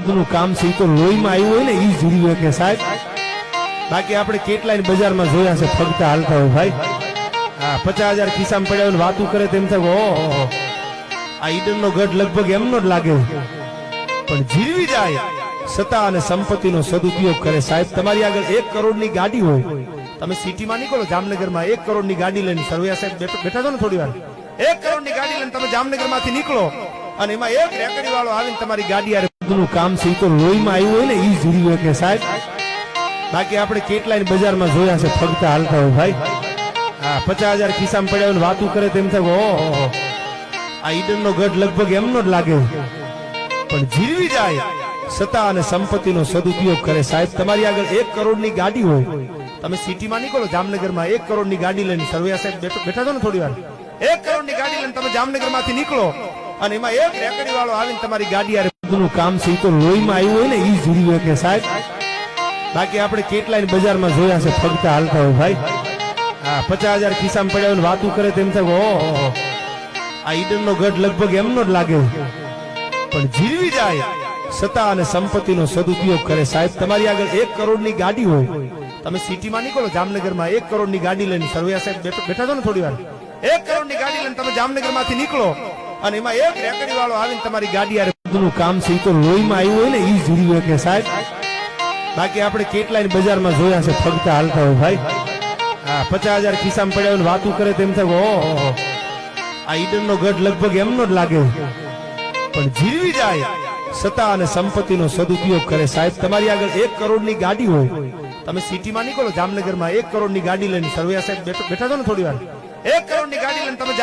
રક્તનું કામ છે તો લોહીમાં આવ્યું હોય ને ઈ જીવ્યું કે સાહેબ બાકી આપણે કેટલાય બજારમાં જોયા છે ફગતા હાલતા હોય ભાઈ હા 50,000 ખિસ્સામાં પડ્યા હોય વાતું કરે તેમ થાય ઓહો આ ઈડનનો ગઢ લગભગ એમનો જ લાગે પણ જીરવી જાય સત્તા અને સંપત્તિનો સદુપયોગ કરે સાહેબ તમારી આગળ 1 કરોડની ગાડી હોય તમે સિટીમાં નીકળો જામનગરમાં 1 કરોડની ગાડી લઈને સરવૈયા સાહેબ બેઠા છો ને થોડી વાર 1 કરોડની ગાડી લઈને તમે જામનગરમાંથી નીકળો અને એમાં એક રેકડી વાળો આવીને તમારી ગાડી નું કામ છે તો લોહીમાં આવ્યું હોય ને ઈ જીવ્યું કે સાહેબ બાકી આપણે કેટલાય બજારમાં જોયા છે ફગતા હાલતા હોય ભાઈ હા 50,000 ખિસ્સામાં પડ્યા હોય વાતું કરે તેમ થાય ઓહો આ ઈડનનો ગઢ લગભગ એમનો જ લાગે પણ જીરવી જાય સત્તા અને સંપત્તિનો સદુપયોગ કરે સાહેબ તમારી આગળ 1 કરોડની ગાડી હોય તમે સિટીમાં નીકળો જામનગરમાં 1 કરોડની ગાડી લઈને સરવૈયા સાહેબ બેઠા છો ને થોડી વાર 1 કરોડની ગાડી લઈને તમે જામનગરમાંથી નીકળો અને એમાં એક રેકડી વાળો આવીને તમારી ગાડી નું કામ છે તો લોહીમાં આવ્યું હોય ને ઈ જીવ્યું કે સાહેબ બાકી આપણે કેટલાય બજારમાં જોયા છે ફગતા હાલતા હોય ભાઈ હા 50,000 ખિસ્સામાં પડ્યા હોય વાતું કરે તેમ થાય ઓહો આ ઈડનનો ગઢ લગભગ એમનો જ લાગે પણ જીરવી જાય સત્તા અને સંપત્તિનો સદુપયોગ કરે સાહેબ તમારી આગળ 1 કરોડની ગાડી હોય તમે સિટીમાં નીકળો જામનગરમાં 1 કરોડની ગાડી લઈને સરવૈયા સાહેબ બેઠા છો ને થોડી વાર 1 કરોડની ગાડી લઈને તમે જામનગરમાંથી નીકળો અને એમાં એક રેકડી વાળો આવીને તમારી ગાડી નું કામ છે તો લોહીમાં આવ્યું હોય ને ઈ જીવ્યું કે સાહેબ બાકી આપણે કેટલાય બજારમાં જોયા છે ફગતા હાલતા હોય ભાઈ હા 50,000 ખિસ્સામાં પડ્યા હોય વાતું કરે તેમ થાય ઓહો આ ઈડનનો ગઢ લગભગ એમનો જ લાગે પણ જીરવી જાય સત્તા અને સંપત્તિનો સદુપયોગ કરે સાહેબ તમારી આગળ 1 કરોડની ગાડી હોય તમે સિટીમાં નીકળો જામનગરમાં 1 કરોડની ગાડી લઈને સરવૈયા સાહેબ બેઠા છો ને થોડી વાર 1 કરોડની ગાડી લઈને તમે